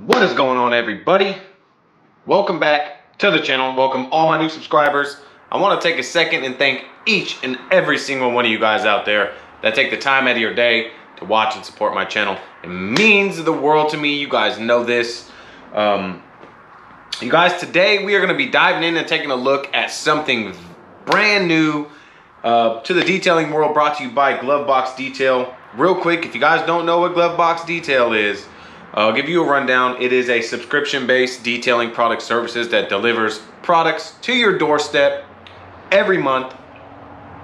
What is going on, everybody? Welcome back to the channel. Welcome all my new subscribers. I want to take a second and thank each and every single one of you guys out there that take the time out of your day to watch and support my channel. It means the world to me. You guys know this. You guys, today we are going to be diving in and taking a look at something brand new to the detailing world, brought to you by GloveBox Detail. Real quick, if you guys don't know what GloveBox Detail is, I'll give you a rundown. It is a subscription-based detailing product services that delivers products to your doorstep every month,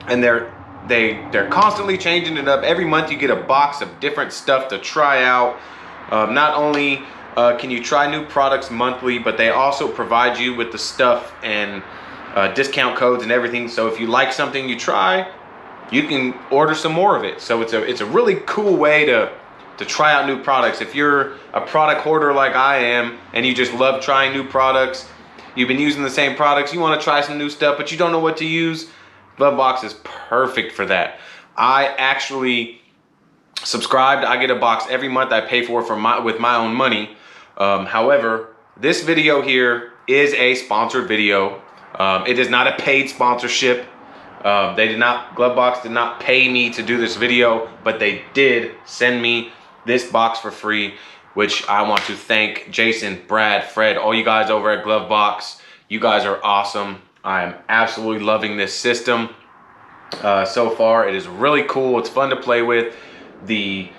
and they're constantly changing it up. Every month you get a box of different stuff to try out. Not only can you try new products monthly, but they also provide you with the stuff and discount codes and everything. So if you like something you try, you can order some more of it. So it's a really cool way to try out new products. If you're a product hoarder like I am and you just love trying new products, you've been using the same products, you want to try some new stuff but you don't know what to use, GloveBox is perfect for that. I actually subscribed. I get a box every month I pay for with my own money. However, this video here is a sponsored video. It is not a paid sponsorship. GloveBox did not pay me to do this video, but they did send me this box for free, which I want to thank Jason, Brad, Fred, all you guys over at GloveBox. You guys are awesome. I am absolutely loving this system so far. It is really cool. It's fun to play with. The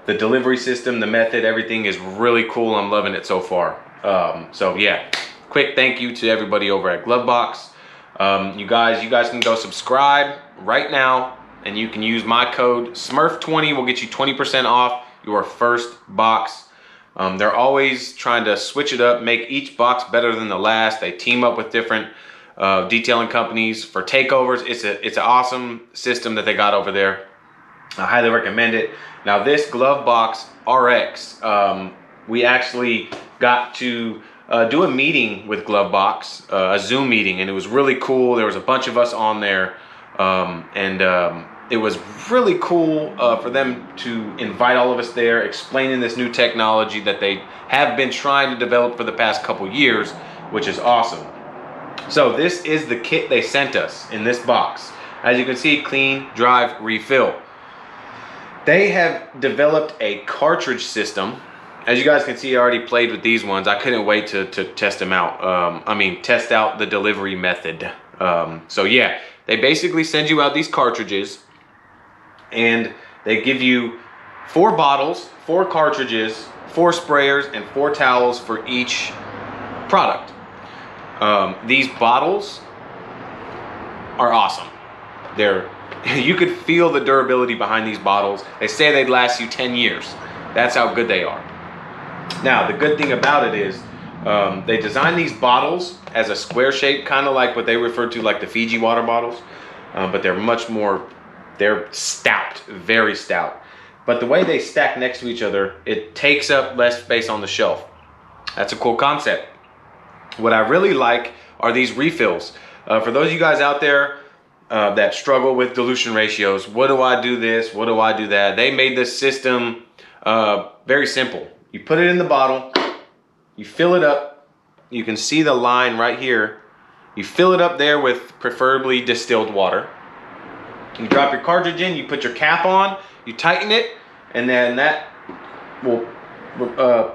delivery system, the method, everything is really cool. I'm loving it so far. So yeah, quick thank you to everybody over at GloveBox. You guys can go subscribe right now, and you can use my code SMURF20. Will get you 20% off your first box. They're always trying to switch it up, make each box better than the last. They team up with different detailing companies for takeovers. It's an awesome system that they got over there. I highly recommend it. Now this Glovebox RX, we actually got to do a meeting with GloveBox, a Zoom meeting, and it was really cool. There was a bunch of us on there, it was really cool for them to invite all of us there, explaining this new technology that they have been trying to develop for the past couple years, which is awesome. So this is the kit they sent us in this box. As you can see, clean, drive, refill. They have developed a cartridge system. As you guys can see, I already played with these ones. I couldn't wait to test them out. Test out the delivery method. So yeah, they basically send you out these cartridges, and they give you 4 bottles, 4 cartridges, 4 sprayers, and 4 towels for each product. These bottles are awesome. You could feel the durability behind these bottles. They say they'd last you 10 years. That's how good they are. Now, the good thing about it is they designed these bottles as a square shape, kind of like what they refer to like the Fiji water bottles, but they're much more, they're stout, very stout. But the way they stack next to each other, it takes up less space on the shelf. That's a cool concept. What I really like are these refills. For those of you guys out there that struggle with dilution ratios, what do I do this, what do I do that? They made this system very simple. You put it in the bottle, you fill it up. You can see the line right here. You fill it up there with preferably distilled water. You drop your cartridge in, you put your cap on, you tighten it, and then that will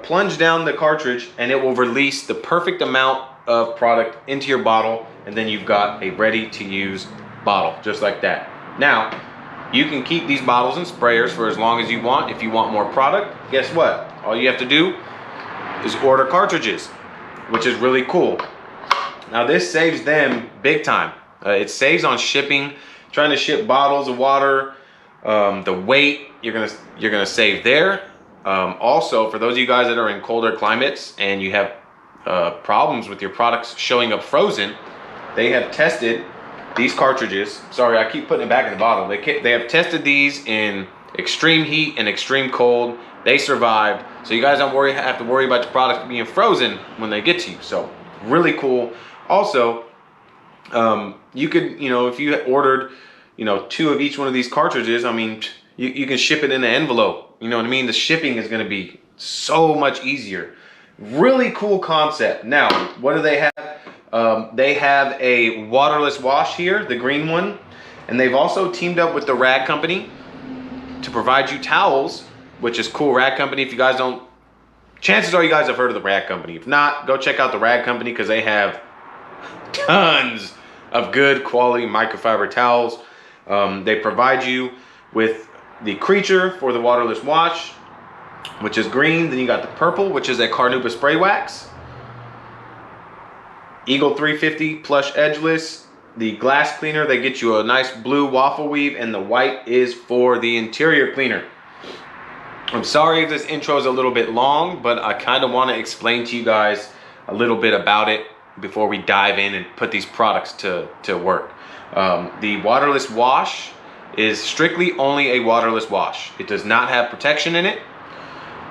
plunge down the cartridge, and it will release the perfect amount of product into your bottle, and then you've got a ready to use bottle, just like that. Now, you can keep these bottles and sprayers for as long as you want. If you want more product, guess what? All you have to do is order cartridges, which is really cool. Now this saves them big time. It saves on shipping, trying to ship bottles of water. The weight you're gonna save there. Also, for those of you guys that are in colder climates and you have problems with your products showing up frozen, they have tested these cartridges. Sorry, I keep putting it back in the bottle. They have tested these in extreme heat and extreme cold. They survived, so you guys don't have to worry about your products being frozen when they get to you. So really cool. Also, you could, if you ordered, 2 of each one of these cartridges, you can ship it in an envelope. You know what I mean? The shipping is going to be so much easier. Really cool concept. Now, what do they have? They have a waterless wash here, the green one, and they've also teamed up with the Rag Company to provide you towels, which is cool. Rag Company, if you guys don't, chances are you guys have heard of the Rag Company. If not, go check out the Rag Company because they have tons of good quality microfiber towels. They provide you with the Creature for the waterless wash, which is green. Then you got the purple, which is a carnauba spray wax. Eagle 350 plush edgeless. The glass cleaner, they get you a nice blue waffle weave, and the white is for the interior cleaner. I'm sorry if this intro is a little bit long, but I kind of want to explain to you guys a little bit about it before we dive in and put these products to work. The waterless wash is strictly only a waterless wash. It does not have protection in it.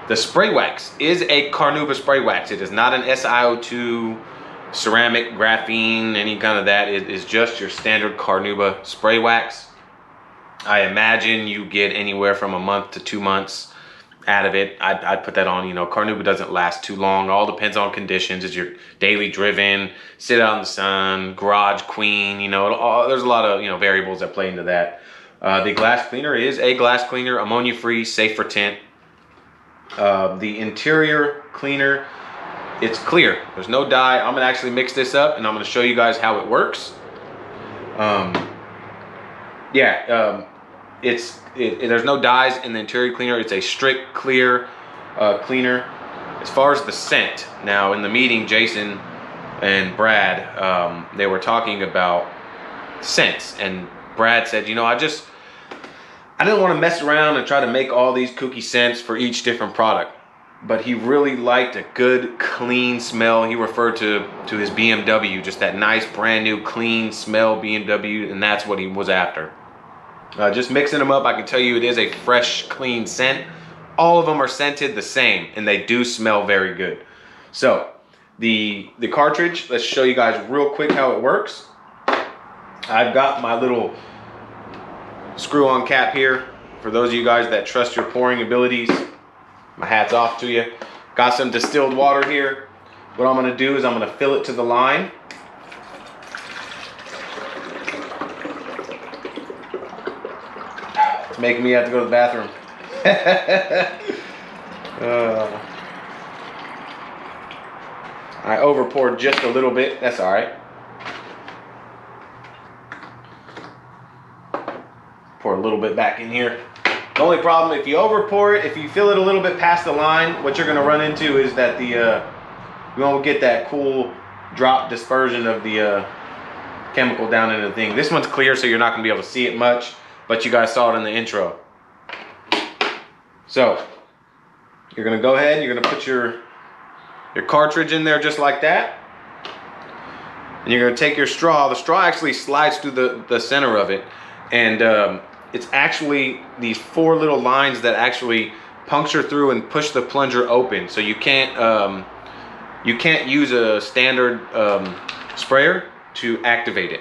The spray wax is a carnauba spray wax. It is not an SiO2, ceramic, graphene, any kind of that. It is just your standard carnauba spray wax. I imagine you get anywhere from a month to 2 months out of it. I'd put that on. You know, carnauba doesn't last too long. All depends on conditions. Is your daily driven, sit out in the sun, garage queen, you know, there's a lot of, you know, variables that play into that. The glass cleaner is a glass cleaner, ammonia free, safe for tint. The interior cleaner, it's clear. There's no dye. I'm gonna actually mix this up and I'm gonna show you guys how it works. There's no dyes in the interior cleaner. It's a strict clear cleaner. As far as the scent, now in the meeting, Jason and Brad, they were talking about scents, and Brad said, you know, I didn't want to mess around and try to make all these kooky scents for each different product, but he really liked a good clean smell. He referred to his BMW, just that nice brand new clean smell BMW, and that's what he was after. Just mixing them up, I can tell you it is a fresh, clean scent. All of them are scented the same, and they do smell very good. So the cartridge, let's show you guys real quick how it works. I've got my little screw-on cap here. For those of you guys that trust your pouring abilities, my hat's off to you. Got some distilled water here. What I'm gonna do is I'm gonna fill it to the line. It's making me have to go to the bathroom. I over poured just a little bit. That's all right. Pour a little bit back in here. The only problem, if you over pour it, if you fill it a little bit past the line, what you're gonna run into is that you won't get that cool drop dispersion of the chemical down into the thing. This one's clear, so you're not gonna be able to see it much, but you guys saw it in the intro. So you're gonna go ahead, you're gonna put your cartridge in there just like that. And you're gonna take your straw. The straw actually slides through the center of it. And it's actually these 4 little lines that actually puncture through and push the plunger open. So you can't use a standard sprayer to activate it.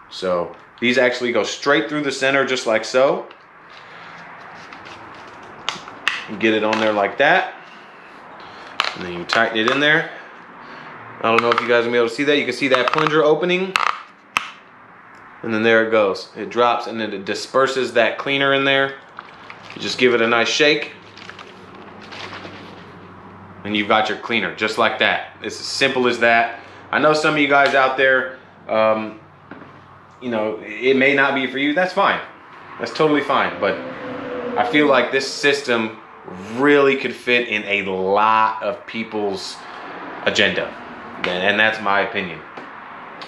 So these actually go straight through the center just like so. Get it on there like that. And then you tighten it in there. I don't know if you guys will be able to see that. You can see that plunger opening. And then there it goes. It drops and then it disperses that cleaner in there. You just give it a nice shake. And you've got your cleaner just like that. It's as simple as that. I know some of you guys out there, you know, it may not be for you. That's fine. That's totally fine. But I feel like this system really could fit in a lot of people's agenda. And that's my opinion.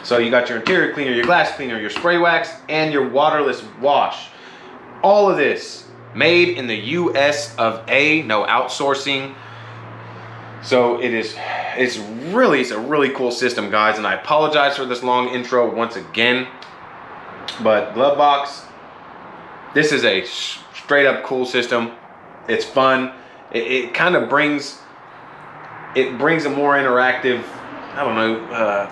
So you got your interior cleaner, your glass cleaner, your spray wax, and your waterless wash. All of this made in the US of A, no outsourcing. So it's a really cool system, guys. And I apologize for this long intro once again. But Glovebox, this is a straight up cool system. It's fun. It kind of brings a more interactive, I don't know,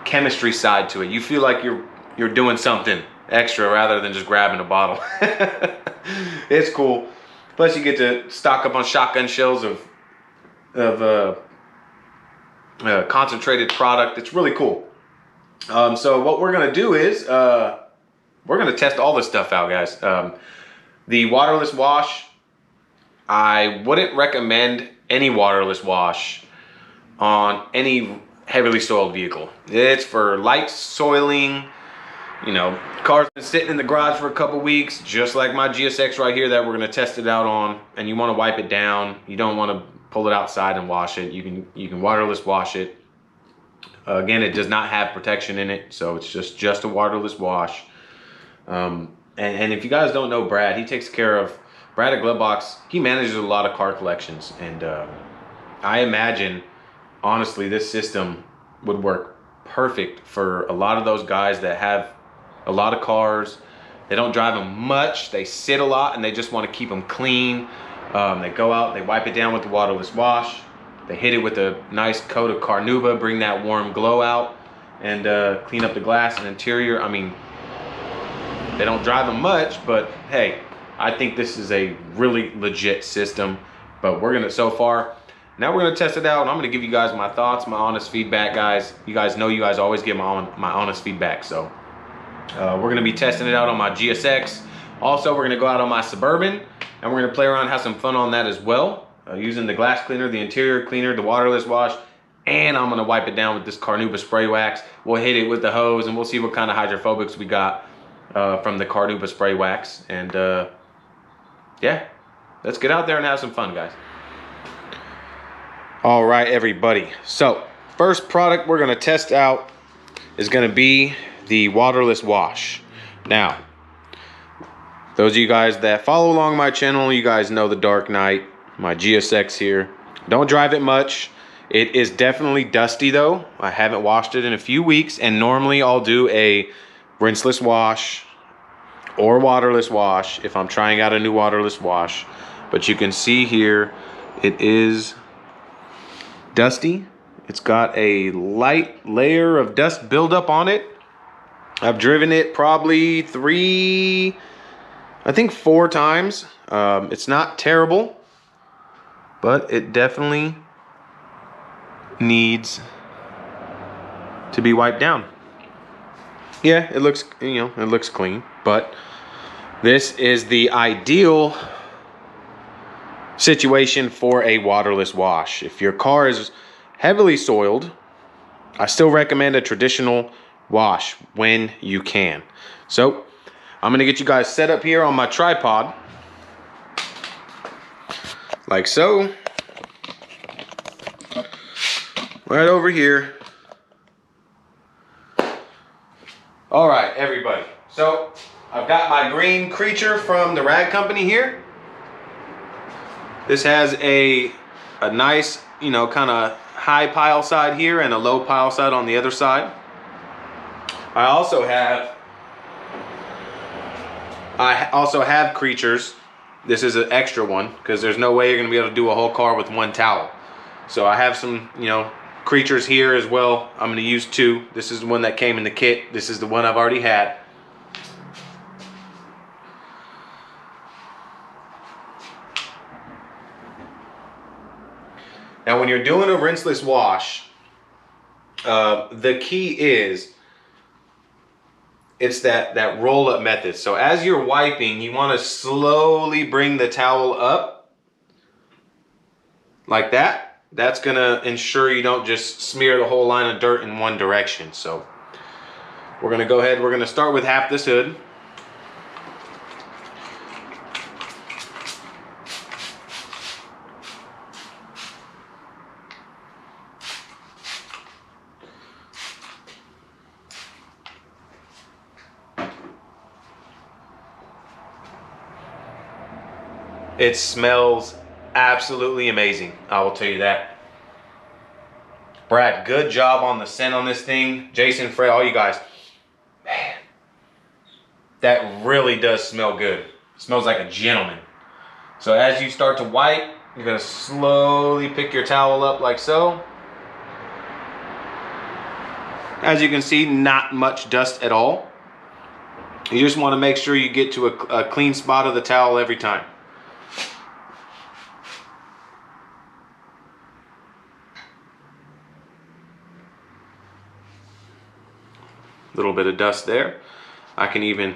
chemistry side to it. You feel like you're doing something extra rather than just grabbing a bottle. It's cool. Plus you get to stock up on shotgun shells of of concentrated product. It's really cool. So what we're gonna do is we're gonna test all this stuff out, guys. The waterless wash, I wouldn't recommend any waterless wash on any heavily soiled vehicle. It's for light soiling. You know, car's been sitting in the garage for a couple weeks, just like my GSX right here that we're gonna test it out on, and you wanna wipe it down. You don't wanna pull it outside and wash it. You can waterless wash it. Again, it does not have protection in it, so it's just a waterless wash. And if you guys don't know Brad, he takes care of, Brad at Glovebox, he manages a lot of car collections, and I imagine, honestly, this system would work perfect for a lot of those guys that have a lot of cars. They don't drive them much, they sit a lot, and they just want to keep them clean. They go out, they wipe it down with the waterless wash, they hit it with a nice coat of carnauba, bring that warm glow out, and clean up the glass and interior. I mean, they don't drive them much, but hey, I think this is a really legit system. But we're gonna, so far, now we're gonna test it out, and I'm gonna give you guys my thoughts, my honest feedback, guys. You guys know you guys always give my honest feedback, so we're gonna be testing it out on my GSX. Also, we're gonna go out on my Suburban, and we're gonna play around, have some fun on that as well, using the glass cleaner, the interior cleaner, the waterless wash, and I'm gonna wipe it down with this carnauba spray wax. We'll hit it with the hose, and we'll see what kind of hydrophobics we got from the carnauba spray wax. And yeah, let's get out there and have some fun, guys. All right, everybody. So first product we're gonna test out is gonna be the waterless wash. Now, those of you guys that follow along my channel, you guys know the Dark Knight, my GSX here. Don't drive it much. It is definitely dusty though. I haven't washed it in a few weeks, and normally I'll do a rinseless wash or waterless wash if I'm trying out a new waterless wash. But you can see here, it is dusty. It's got a light layer of dust buildup on it. I've driven it probably 4 times. It's not terrible, but it definitely needs to be wiped down. Yeah, it looks, you know, it looks clean, but this is the ideal situation for a waterless wash. If your car is heavily soiled, I still recommend a traditional wash when you can. So I'm gonna get you guys set up here on my tripod, like so, right over here. All right, everybody. So I've got my green creature from the rag company here. This has a nice, you know, kind of high pile side here and a low pile side on the other side. I also have creatures. This is an extra one because there's no way you're gonna be able to do a whole car with one towel. So I have some, you know, creatures here as well. I'm gonna use 2. This is the one that came in the kit. This is the one I've already had. Now when you're doing a rinseless wash, the key is, it's that roll up method. So as you're wiping, you want to slowly bring the towel up like that. That's gonna ensure you don't just smear the whole line of dirt in one direction. So we're gonna go ahead, we're gonna start with half this hood. It smells absolutely amazing, I will tell you that. Brad, good job on the scent on this thing. Jason, Fred, all you guys. Man, that really does smell good. It smells like a gentleman. So as you start to wipe, you're gonna slowly pick your towel up like so. As you can see, not much dust at all. You just wanna make sure you get to a clean spot of the towel every time. A little bit of dust there. I can even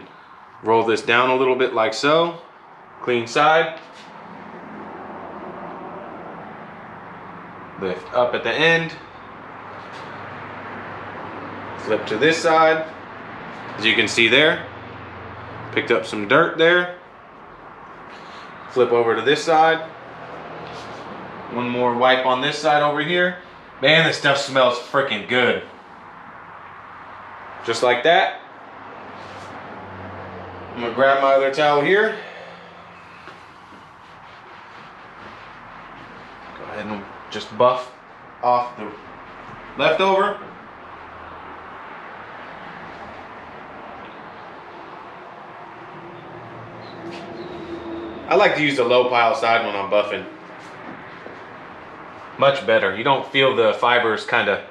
roll this down a little bit like so. Clean side. Lift up at the end. Flip to this side. As you can see there, picked up some dirt there. Flip over to this side. One more wipe on this side over here. Man, this stuff smells freaking good. Just like that. I'm gonna grab my other towel here. Go ahead and just buff off the leftover. I like to use the low pile side when I'm buffing. Much better. You don't feel the fibers kind of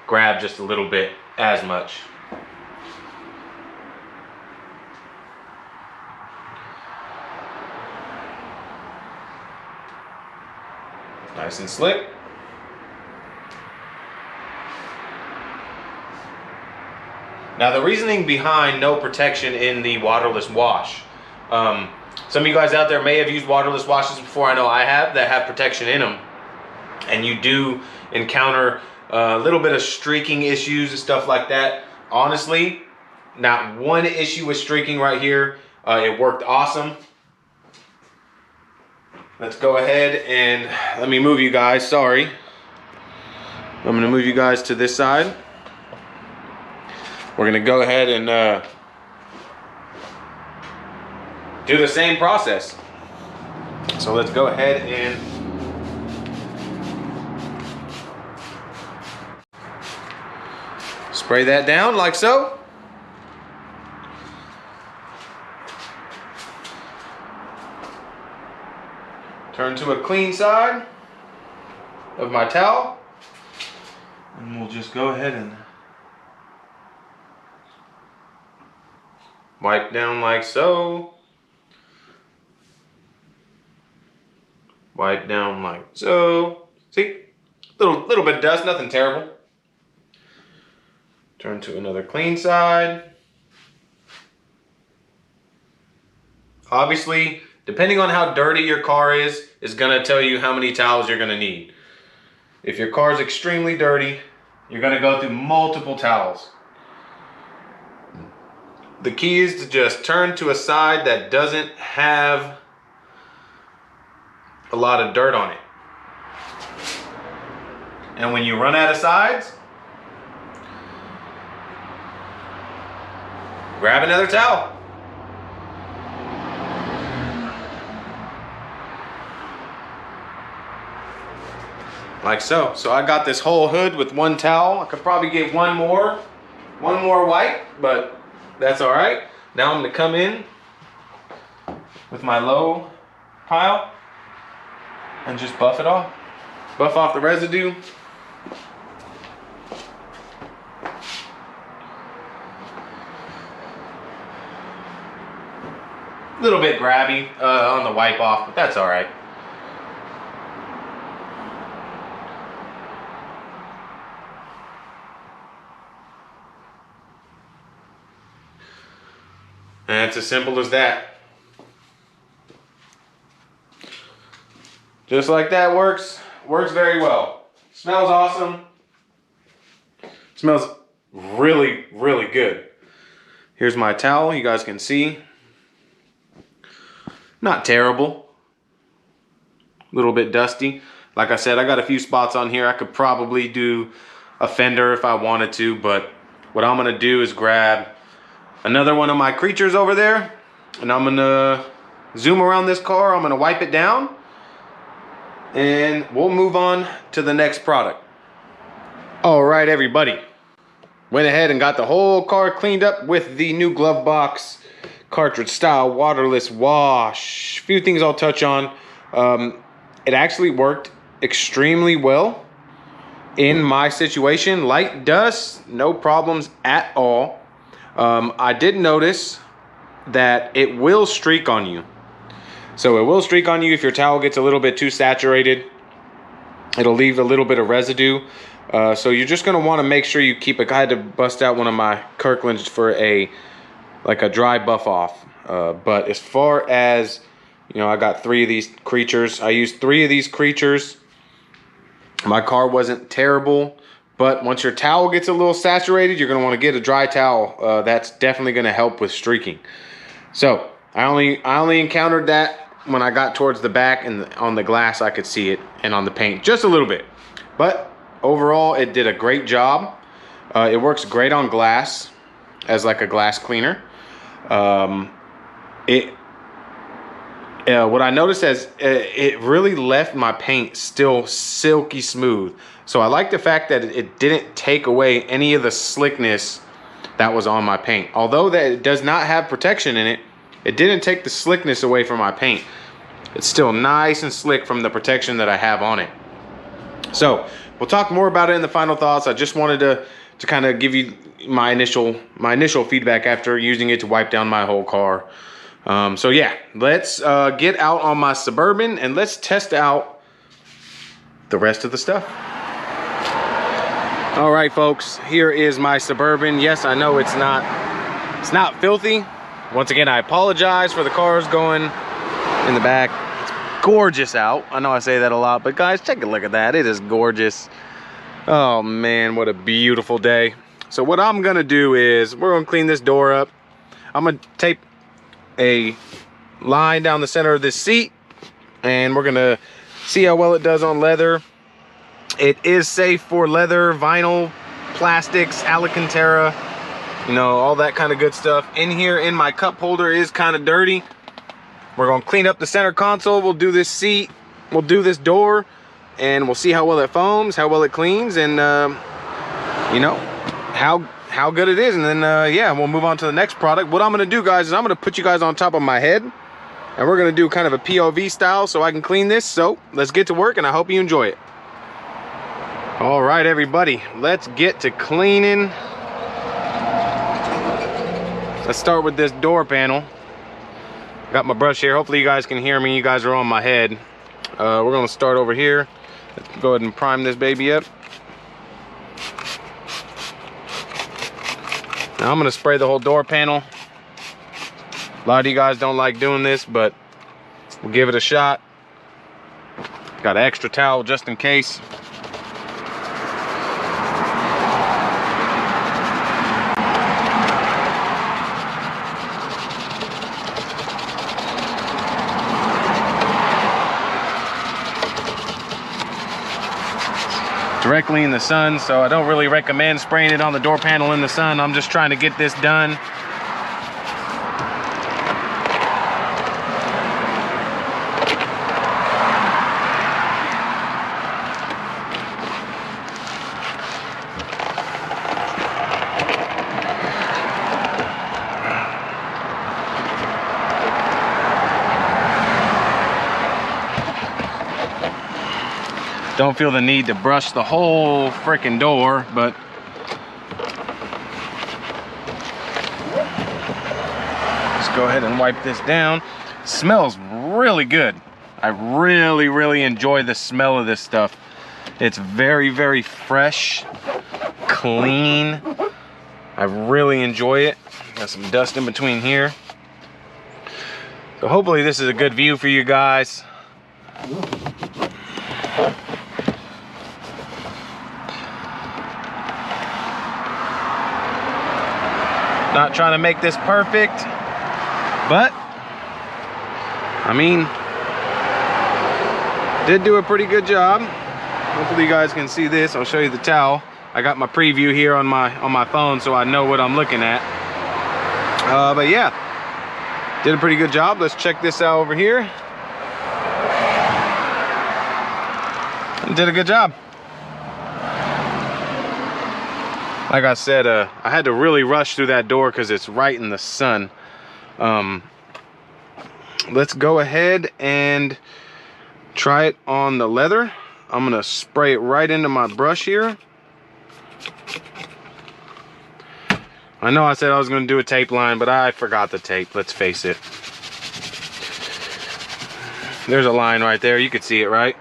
grab just a little bit as much. Nice and slick. Now the reasoning behind no protection in the waterless wash. Some of you guys out there may have used waterless washes before. I know I have, that have protection in them. And you do encounter a little bit of streaking issues and stuff like that. Honestly, not one issue with streaking right here. It worked awesome. Let's go ahead and let me move you guys. Sorry. I'm going to move you guys to this side. We're going to go ahead and do the same process. So let's go ahead and spray that down like so. Turn to a clean side of my towel. And we'll just go ahead and wipe down like so. Wipe down like so. See? Little bit of dust, nothing terrible. Turn to another clean side. Obviously, depending on how dirty your car is gonna tell you how many towels you're gonna need. If your car is extremely dirty, you're gonna go through multiple towels. The key is to just turn to a side that doesn't have a lot of dirt on it. And when you run out of sides, grab another towel. Like so. So I got this whole hood with one towel. I could probably get one more wipe, but that's all right. Now I'm gonna come in with my low pile and just buff it off. Buff off the residue. A little bit grabby on the wipe off, but that's all right. And it's as simple as that. Just like that works very well. Smells awesome. Smells really, really good. Here's my towel, you guys can see. Not terrible. A little bit dusty. Like I said, I got a few spots on here. I could probably do a fender if I wanted to, but what I'm gonna do is grab another one of my creatures over there, and I'm gonna zoom around this car. I'm gonna wipe it down, and we'll move on to the next product. All right, everybody. Went ahead and got the whole car cleaned up with the new Glovebox cartridge style waterless wash. A few things I'll touch on. It actually worked extremely well in my situation. Light dust, no problems at all. I did notice that it will streak on you. So it will streak on you if your towel gets a little bit too saturated. It'll leave a little bit of residue. So you're just gonna want to make sure you keep it. I had to bust out one of my Kirklands for a dry buff off. But as far as, you know, I got 3 of these creatures. I used 3 of these creatures. My car wasn't terrible, but once your towel gets a little saturated, you're gonna want to get a dry towel. That's definitely gonna help with streaking. So I only encountered that when I got towards the back, and on the glass I could see it, and on the paint just a little bit. But overall, it did a great job. It works great on glass as like a glass cleaner. What I noticed is it really left my paint still silky smooth. So I like the fact that it didn't take away any of the slickness that was on my paint. Although that it does not have protection in it, it didn't take the slickness away from my paint. It's still nice and slick from the protection that I have on it. So we'll talk more about it in the final thoughts. I just wanted to kind of give you my initial feedback after using it to wipe down my whole car. So yeah, let's get out on my Suburban and let's test out the rest of the stuff. All right, folks, here is my Suburban. Yes, I know it's not filthy. Once again, I apologize for the cars going in the back. It's gorgeous out. I know I say that a lot, but guys, take a look at that. It is gorgeous. Oh man, what a beautiful day. So what I'm gonna do is we're gonna clean this door up. I'm gonna tape a line down the center of this seat, and we're gonna see how well it does on leather. It is safe for leather, vinyl, plastics, Alcantara, you know, all that kind of good stuff. In here, in my cup holder is kind of dirty. We're gonna clean up the center console. We'll do this seat, we'll do this door, and we'll see how well it foams, how well it cleans, and you know, how good it is. And then yeah, we'll move on to the next product. What I'm gonna do, guys, is I'm gonna put you guys on top of my head, and we're gonna do kind of a POV style so I can clean this. So let's get to work, and I hope you enjoy it. All right, everybody, let's get to cleaning. Let's start with this door panel. Got my brush here. Hopefully you guys can hear me. You guys are on my head. We're gonna start over here. Let's go ahead and prime this baby up. Now I'm gonna spray the whole door panel. A lot of you guys don't like doing this, but we'll give it a shot. Got an extra towel just in case. Directly in the sun, so I don't really recommend spraying it on the door panel in the sun. I'm just trying to get this done. Don't feel the need to brush the whole freaking door, but let's go ahead and wipe this down. Smells really good. I really enjoy the smell of this stuff. It's very fresh, clean. I really enjoy it. Got some dust in between here. So hopefully this is a good view for you guys. Not trying to make this perfect, but I mean, did do a pretty good job. Hopefully you guys can see this. I'll show you the towel. I got my preview here on my phone, so I know what I'm looking at. But yeah, did a pretty good job. Let's check this out over here. Did a good job. Like I said, I had to really rush through that door because it's right in the sun. Let's go ahead and try it on the leather. I'm gonna spray it right into my brush here. I know I said I was gonna do a tape line, but I forgot the tape, let's face it. There's a line right there, you could see it, right?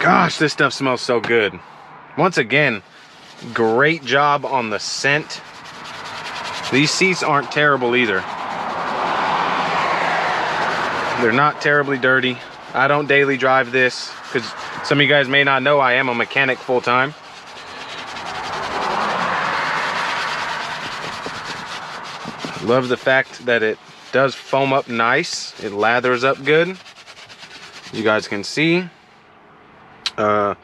Gosh, this stuff smells so good. Once again, great job on the scent. These seats aren't terrible either. They're not terribly dirty. I don't daily drive this because some of you guys may not know I am a mechanic full-time. Love the fact that it does foam up nice. It lathers up good. You guys can see. Let's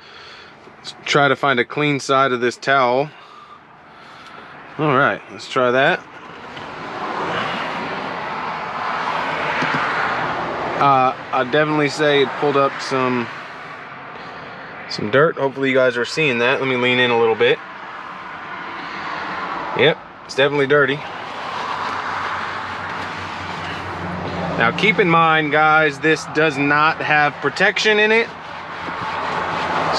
try to find a clean side of this towel. All right, let's try that. I'd definitely say it pulled up some dirt. Hopefully you guys are seeing that. Let me lean in a little bit. Yep, it's definitely dirty. Now keep in mind, guys, this does not have protection in it.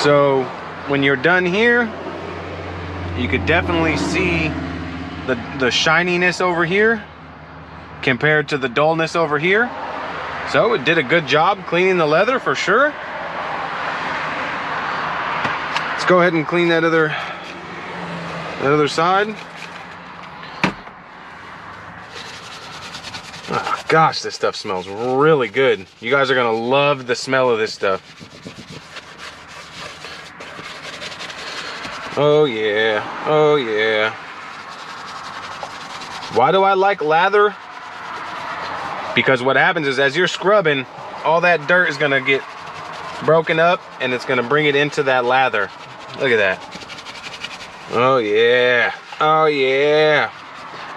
So when you're done here, you could definitely see the shininess over here compared to the dullness over here. So it did a good job cleaning the leather for sure. Let's go ahead and clean that other side. Oh, gosh, this stuff smells really good. You guys are gonna love the smell of this stuff. Oh yeah, oh yeah. Why do I like lather? Because what happens is as you're scrubbing, all that dirt is gonna get broken up and it's gonna bring it into that lather. Look at that. Oh yeah, oh yeah.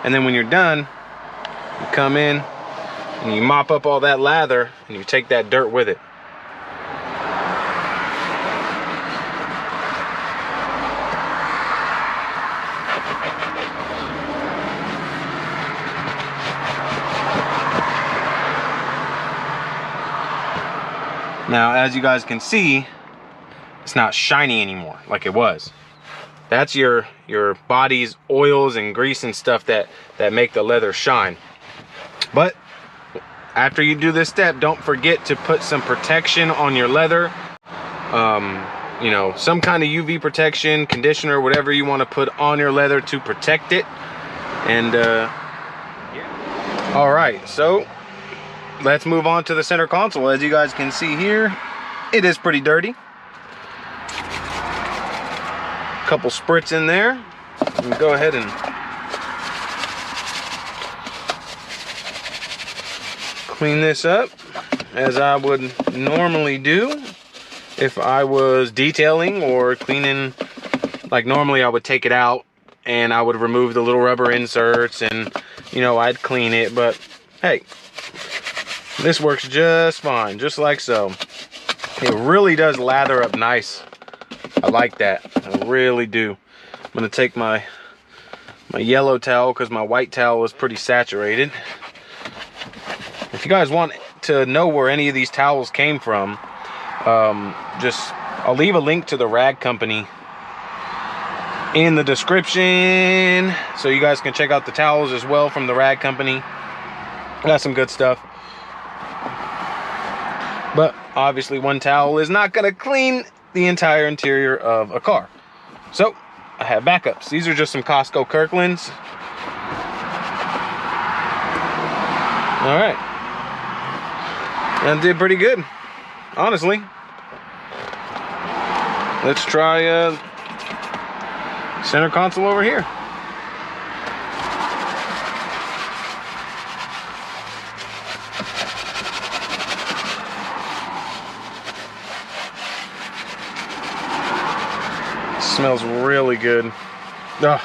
And then when you're done, you come in and you mop up all that lather and you take that dirt with it. Now, as you guys can see, it's not shiny anymore like it was. That's your body's oils and grease and stuff that make the leather shine. But after you do this step, don't forget to put some protection on your leather. You know, some kind of UV protection, conditioner, whatever you want to put on your leather to protect it. And yeah. All right, so let's move on to the center console. As you guys can see here, it is pretty dirty. Couple spritz in there. Let me go ahead and clean this up as I would normally do if I was detailing or cleaning. Like normally I would take it out and I would remove the little rubber inserts and, you know, I'd clean it, but hey, this works just fine, just like so. It really does lather up nice. I like that, I really do. I'm gonna take my yellow towel because my white towel was pretty saturated. If you guys want to know where any of these towels came from, I'll leave a link to the rag company in the description so you guys can check out the towels as well from the rag company. Got some good stuff. But obviously one towel is not gonna clean the entire interior of a car. So I have backups. These are just some Costco Kirklands. All right. That did pretty good, honestly. Let's try center console over here. Smells really good. Ugh.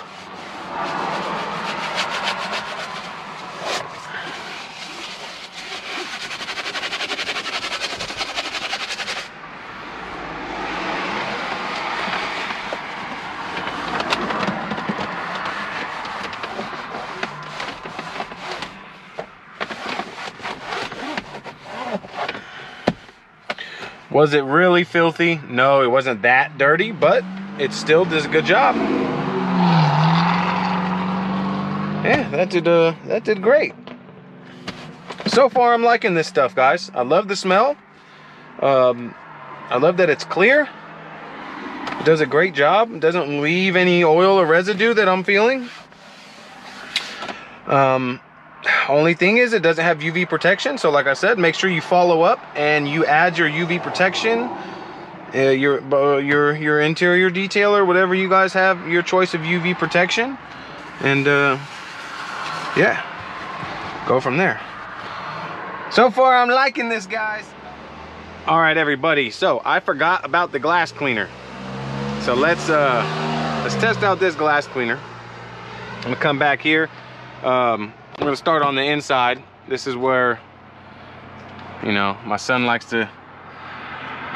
Was it really filthy? No, it wasn't that dirty, but it still does a good job. Yeah, that did great. So far I'm liking this stuff, guys. I love the smell. I love that it's clear. It does a great job. It doesn't leave any oil or residue that I'm feeling. Only thing is it doesn't have UV protection. So like I said, make sure you follow up and you add your UV protection. Your interior detailer, whatever you guys have, your choice of UV protection. And yeah, go from there. So far I'm liking this, guys. All right, everybody, so I forgot about the glass cleaner. So let's test out this glass cleaner. I'm gonna come back here. I'm gonna start on the inside. This is where, you know, my son likes to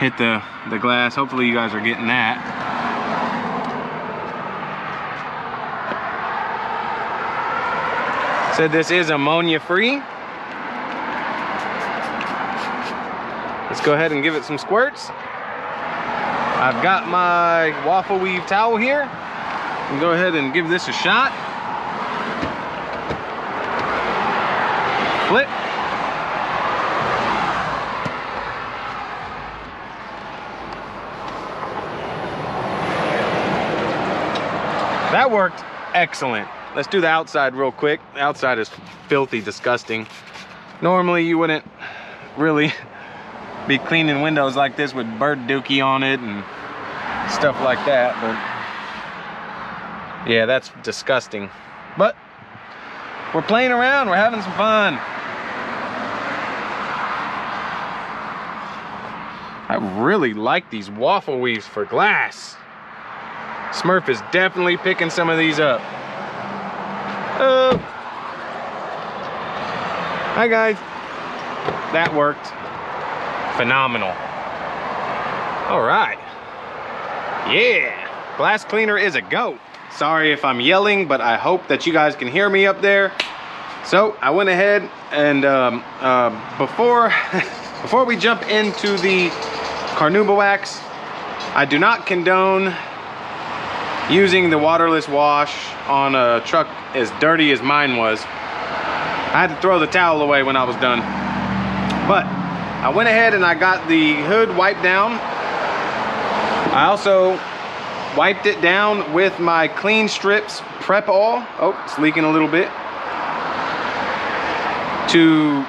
hit the glass. Hopefully you guys are getting that. Said this is ammonia free. Let's go ahead and give it some squirts. I've got my waffle weave towel here. And go ahead and give this a shot. Flip. That worked excellent. Let's do the outside real quick. The outside is filthy, disgusting. Normally you wouldn't really be cleaning windows like this with bird dookie on it and stuff like that, but yeah, that's disgusting. But we're playing around, we're having some fun. I really like these waffle weaves for glass. Smurf is definitely picking some of these up. Hi guys. That worked. Phenomenal. All right. Yeah. Glass cleaner is a go. Sorry if I'm yelling, but I hope that you guys can hear me up there. So I went ahead and before we jump into the carnauba wax, I do not condone using the waterless wash on a truck as dirty as mine was. I had to throw the towel away when I was done. But I went ahead and I got the hood wiped down. I also wiped it down with my Clean Strips Prep All. Oh, it's leaking a little bit. To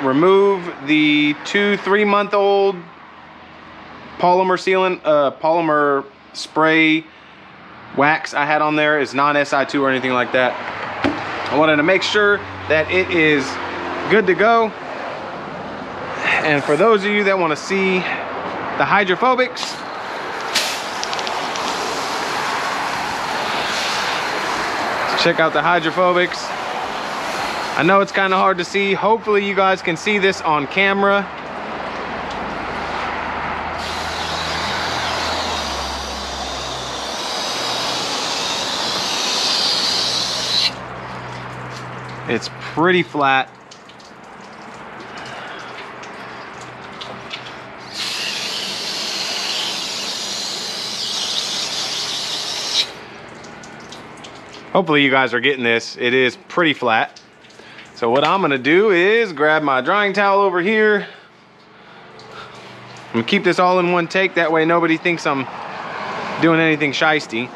remove the 2-3-month-old polymer sealant, polymer spray wax I had on there. Is non-SI2 or anything like that. I wanted to make sure that it is good to go. And for those of you that want to see the hydrophobics, check out the hydrophobics. I know it's kind of hard to see. Hopefully you guys can see this on camera. It's pretty flat. Hopefully you guys are getting this. It is pretty flat. So what I'm gonna do is grab my drying towel over here. I'm gonna keep this all in one take. That way nobody thinks I'm doing anything shisty.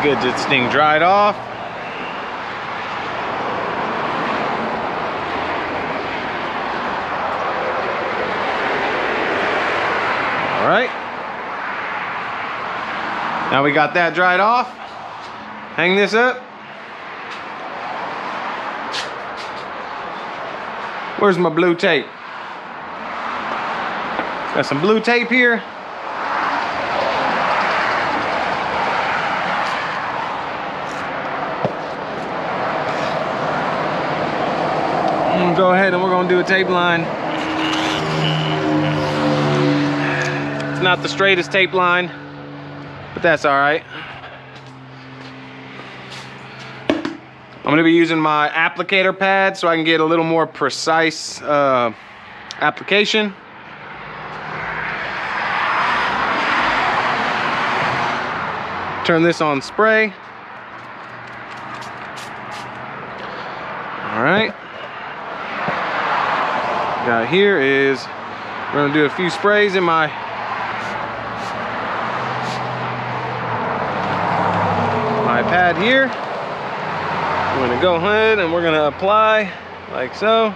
Get this thing dried off. All right. Now we got that dried off. Hang this up. Where's my blue tape? Got some blue tape here. Go ahead and we're gonna do a tape line. It's not the straightest tape line, but that's all right. I'm gonna be using my applicator pad so I can get a little more precise application. Turn this on spray. All right. Got here is, we're gonna do a few sprays in my pad here. I'm gonna go ahead and we're gonna apply like so.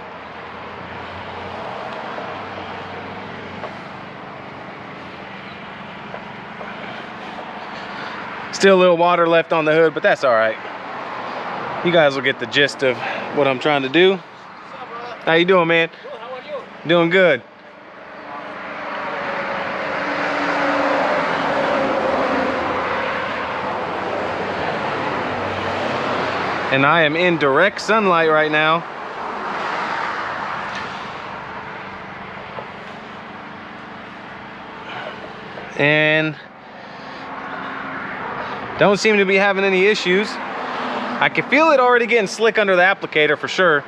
Still a little water left on the hood, but that's all right. You guys will get the gist of what I'm trying to do. How you doing, man? Good, how are you? Doing good. And I am in direct sunlight right now. And don't seem to be having any issues. I can feel it already getting slick under the applicator for sure.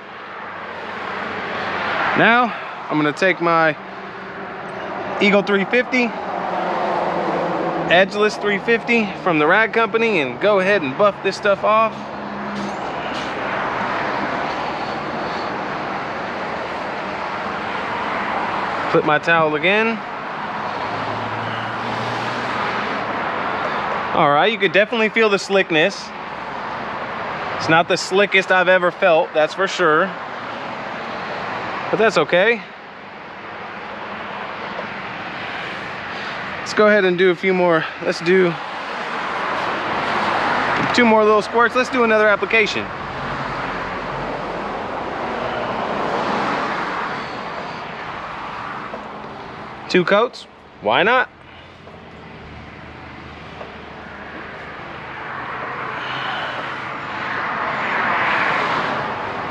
Now, I'm gonna take my Eagle 350, Edgeless 350 from the rag company and go ahead and buff this stuff off. Flip my towel again. All right, you could definitely feel the slickness. It's not the slickest I've ever felt, that's for sure. But that's okay. Let's go ahead and do a few more. Let's do 2 more little squirts. Let's do another application. Two coats, why not?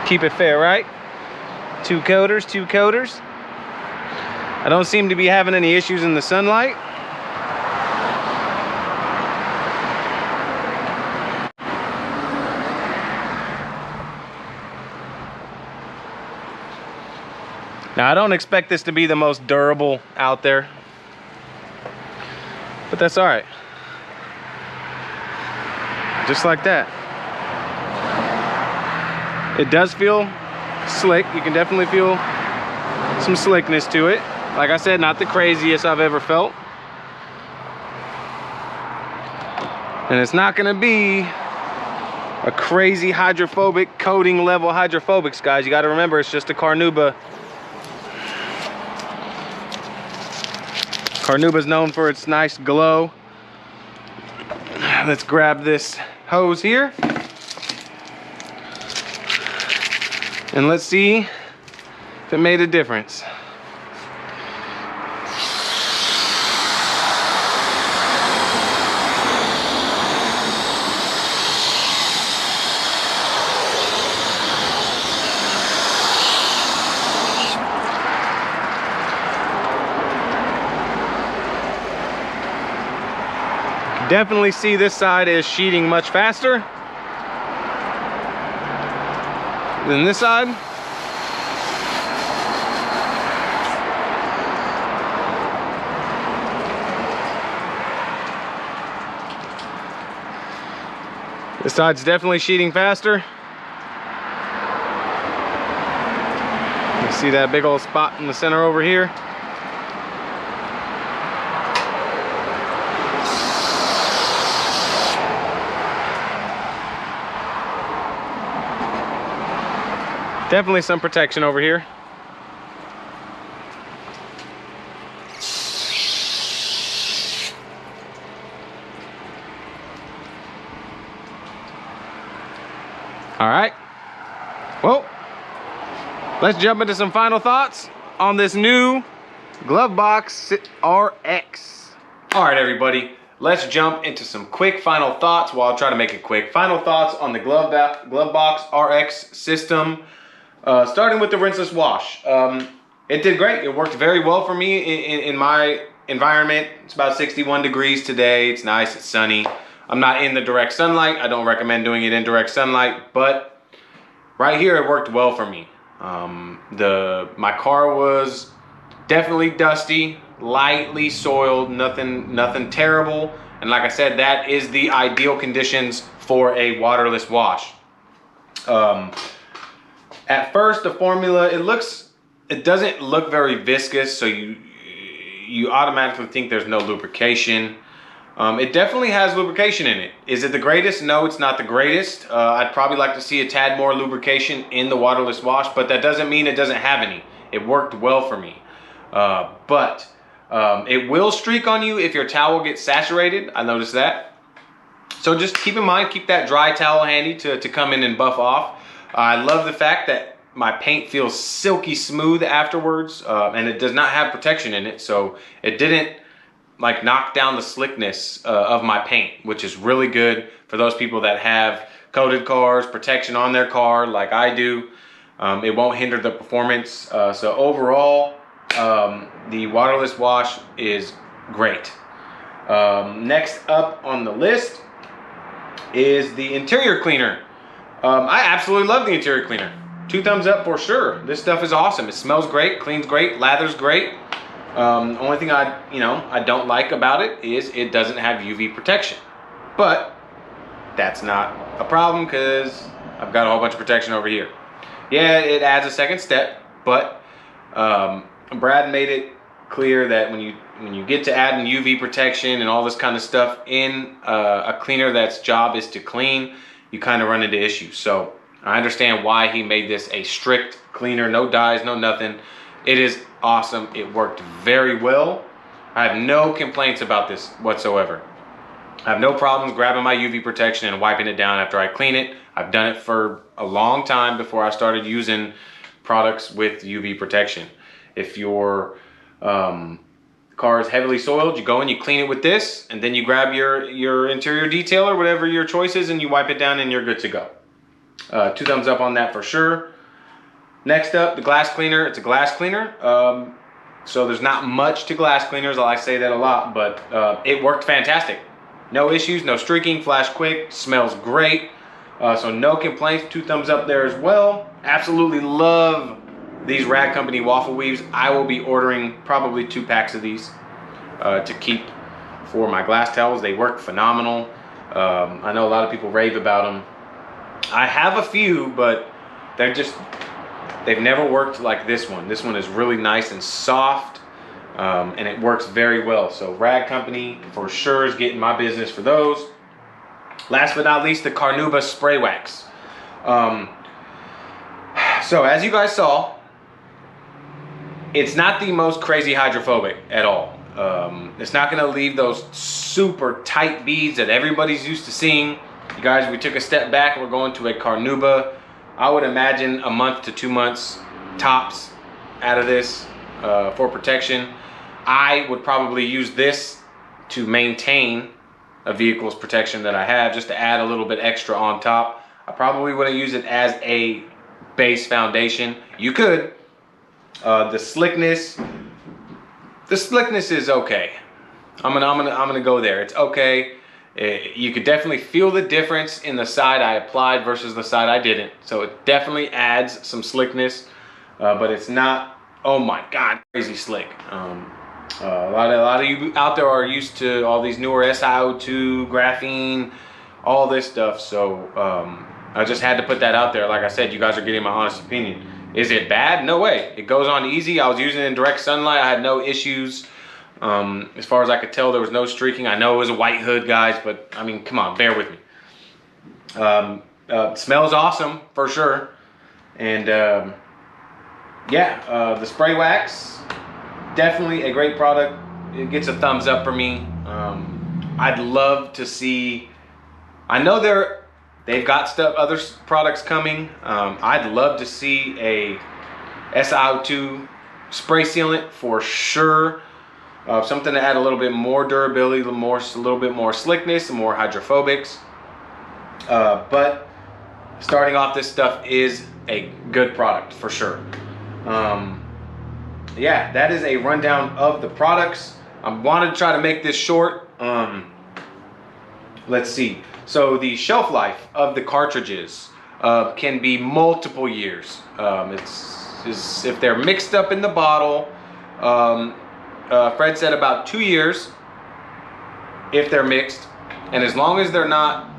Keep it fair, right? 2 coaters, 2 coaters. I don't seem to be having any issues in the sunlight. Now, I don't expect this to be the most durable out there, but that's all right. Just like that. It does feel slick. You can definitely feel some slickness to it. Like I said, not the craziest I've ever felt. And it's not gonna be a crazy hydrophobic, coating level hydrophobics, guys. You gotta remember, it's just a carnauba. Carnauba's known for its nice glow. Let's grab this hose here. And let's see if it made a difference. Definitely see this side is sheeting much faster than this side. This side's definitely sheeting faster. You see that big old spot in the center over here? Definitely some protection over here. All right. Well, let's jump into some final thoughts on this new Glovebox RX. All right, everybody. Let's jump into some quick final thoughts. Well, I'll try to make it quick. Final thoughts on the Glovebox RX system. Starting with the rinseless wash. It did great. It worked very well for me in my environment. It's about 61 degrees today. It's nice, it's sunny. I'm not in the direct sunlight. I don't recommend doing it in direct sunlight, but right here it worked well for me. My car was definitely dusty, lightly soiled, nothing terrible. And like I said, that is the ideal conditions for a waterless wash. At first, the formula, it doesn't look very viscous, so you automatically think there's no lubrication. It definitely has lubrication in it. Is it the greatest? No, it's not the greatest. I'd probably like to see a tad more lubrication in the waterless wash, but that doesn't mean it doesn't have any. It worked well for me. But it will streak on you if your towel gets saturated. I noticed that. So just keep in mind, keep that dry towel handy to come in and buff off. I love the fact that my paint feels silky smooth afterwards, and it does not have protection in it, so it didn't like knock down the slickness of my paint, which is really good for those people that have coated cars, protection on their car like I do. It won't hinder the performance. So overall, the waterless wash is great. Next up on the list is the interior cleaner. I absolutely love the interior cleaner. 2 thumbs up for sure. This stuff is awesome. It smells great, cleans great, lathers great. Only thing I don't like about it is it doesn't have UV protection. But that's not a problem because I've got a whole bunch of protection over here. Yeah, it adds a second step, but Brad made it clear that when you get to adding UV protection and all this kind of stuff in a cleaner that's job is to clean, you kind of run into issues. So I understand why he made this a strict cleaner, no dyes, no nothing. It is awesome. It worked very well. I have no complaints about this whatsoever. I have no problems grabbing my UV protection and wiping it down after I clean it. I've done it for a long time before I started using products with UV protection. If your car is heavily soiled, you go in, you clean it with this, and then you grab your interior detail or whatever your choice is, and you wipe it down and you're good to go. 2 thumbs up on that for sure. Next up, the glass cleaner. It's a glass cleaner. So there's not much to glass cleaners. I say that a lot, but it worked fantastic. No issues, no streaking, flash quick, smells great. So no complaints, 2 thumbs up there as well. Absolutely love these Rag Company waffle weaves. I will be ordering probably 2 packs of these to keep for my glass towels. They work phenomenal. I know a lot of people rave about them. I have a few, but they've never worked like this one. This one is really nice and soft, and it works very well. So Rag Company for sure is getting my business for those. Last but not least, the Carnauba spray wax. So as you guys saw, it's not the most crazy hydrophobic at all. It's not gonna leave those super tight beads that everybody's used to seeing. You guys, we took a step back. We're going to a carnauba. I would imagine a month to 2 months tops out of this for protection. I would probably use this to maintain a vehicle's protection that I have, just to add a little bit extra on top. I probably wouldn't use it as a base foundation. You could. The slickness is okay. I'm gonna go there. It's okay. You could definitely feel the difference in the side I applied versus the side I didn't. So it definitely adds some slickness, but it's not, oh my God, crazy slick. A lot of you out there are used to all these newer SiO2, graphene, all this stuff. So I just had to put that out there. Like I said, you guys are getting my honest opinion. Is it bad? No way. It goes on easy. I was using it in direct sunlight. I had no issues. As far as I could tell, there was no streaking. I know it was a white hood, guys, but I mean, come on, bear with me. Smells awesome for sure. And yeah, the spray wax, definitely a great product. It gets a thumbs up for me. I'd love to see, I know they've got other products coming. I'd love to see a SiO2 spray sealant for sure. Something to add a little bit more durability, a little bit more slickness, and more hydrophobics. But starting off, this stuff is a good product for sure. Yeah, that is a rundown of the products. I wanted to try to make this short. Let's see. So the shelf life of the cartridges can be multiple years. It's if they're mixed up in the bottle. Fred said about 2 years if they're mixed. And as long as they're not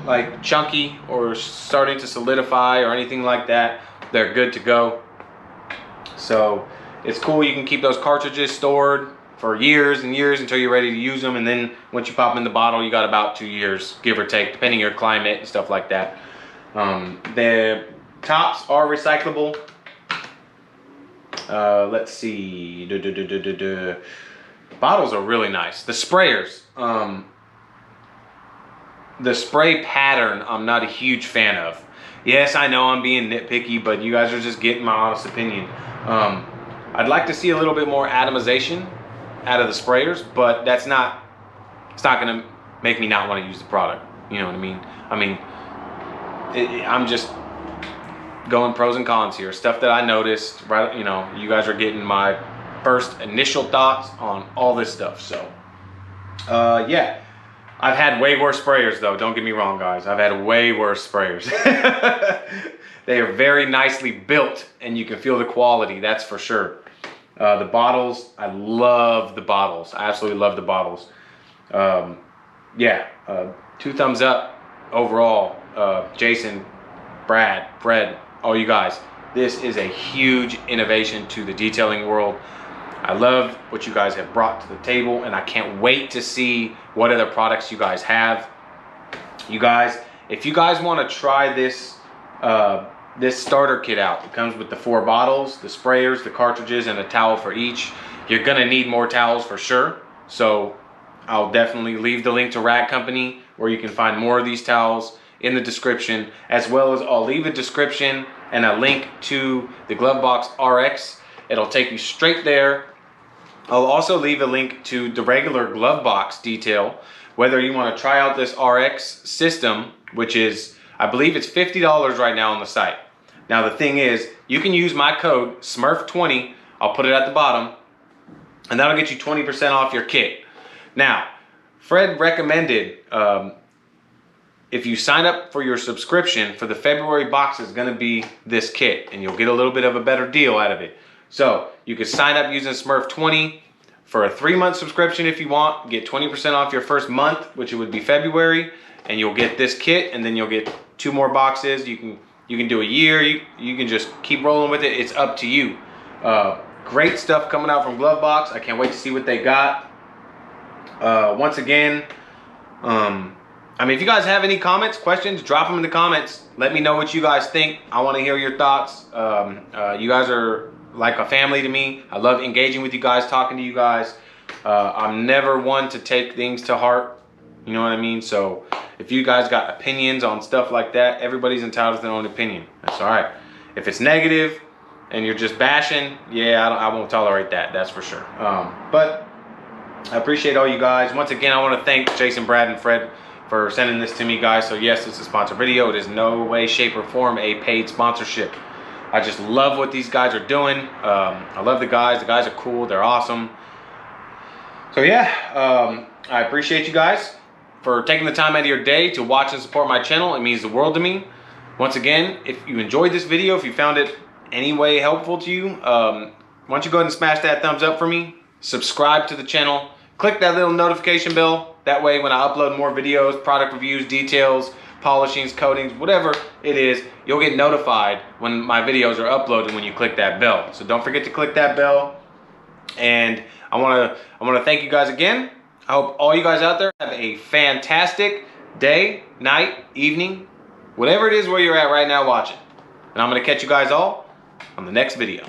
like chunky or starting to solidify or anything like that, they're good to go. So it's cool. You can keep those cartridges stored for years and years until you're ready to use them, and then once you pop them in the bottle, you got about 2 years, give or take, depending on your climate and stuff like that. The tops are recyclable. Let's see. Bottles are really nice. The sprayers, the spray pattern, I'm not a huge fan of. Yes, I know I'm being nitpicky, but you guys are just getting my honest opinion. I'd like to see a little bit more atomization out of the sprayers, but it's not gonna make me not want to use the product. You know what I mean? I'm just going pros and cons here, stuff that I noticed, right? You know, you guys are getting my first initial thoughts on all this stuff. So yeah, I've had way worse sprayers though, don't get me wrong guys, I've had way worse sprayers. They are very nicely built and you can feel the quality, that's for sure. The bottles, I love the bottles. I absolutely love the bottles. Yeah, 2 thumbs up overall. Jason, Brad, Fred, all you guys. This is a huge innovation to the detailing world. I love what you guys have brought to the table, and I can't wait to see what other products you guys have. You guys, if you guys want to try this this starter kit out, it comes with the 4 bottles, the sprayers, the cartridges, and a towel for each. You're gonna need more towels for sure, so I'll definitely leave the link to Rag Company where you can find more of these towels in the description, as well as I'll leave a description and a link to the Glovebox RX. It'll take you straight there. I'll also leave a link to the regular Glovebox Detail, whether you want to try out this RX system, which is, I believe it's $50 right now on the site. Now the thing is, you can use my code SMURF20, I'll put it at the bottom, and that'll get you 20% off your kit. Now, Fred recommended, if you sign up for your subscription for the February box, is gonna be this kit, and you'll get a little bit of a better deal out of it. So you can sign up using SMURF20 for a 3-month subscription if you want, get 20% off your first month, which it would be February, and you'll get this kit, and then you'll get 2 more boxes. You can do a year, you can just keep rolling with it. It's up to you. Great stuff coming out from Glovebox. I can't wait to see what they got. Once again, I mean, if you guys have any comments, questions, drop them in the comments. Let me know what you guys think. I want to hear your thoughts. You guys are like a family to me. I love engaging with you guys, talking to you guys. I'm never one to take things to heart. You know what I mean? So if you guys got opinions on stuff like that, everybody's entitled to their own opinion. That's all right. If it's negative and you're just bashing, yeah, I won't tolerate that. That's for sure. But I appreciate all you guys. Once again, I want to thank Jason, Brad, and Fred for sending this to me, guys. So yes, it's a sponsored video. It is no way, shape, or form a paid sponsorship. I just love what these guys are doing. I love the guys. The guys are cool. They're awesome. So yeah, I appreciate you guys for taking the time out of your day to watch and support my channel. It means the world to me. Once again, if you enjoyed this video, if you found it any way helpful to you, why don't you go ahead and smash that thumbs up for me. Subscribe to the channel. Click that little notification bell. That way when I upload more videos, product reviews, details, polishings, coatings, whatever it is, you'll get notified when my videos are uploaded when you click that bell. So don't forget to click that bell. And I want to thank you guys again. I hope all you guys out there have a fantastic day, night, evening, whatever it is where you're at right now watching. And I'm going to catch you guys all on the next video.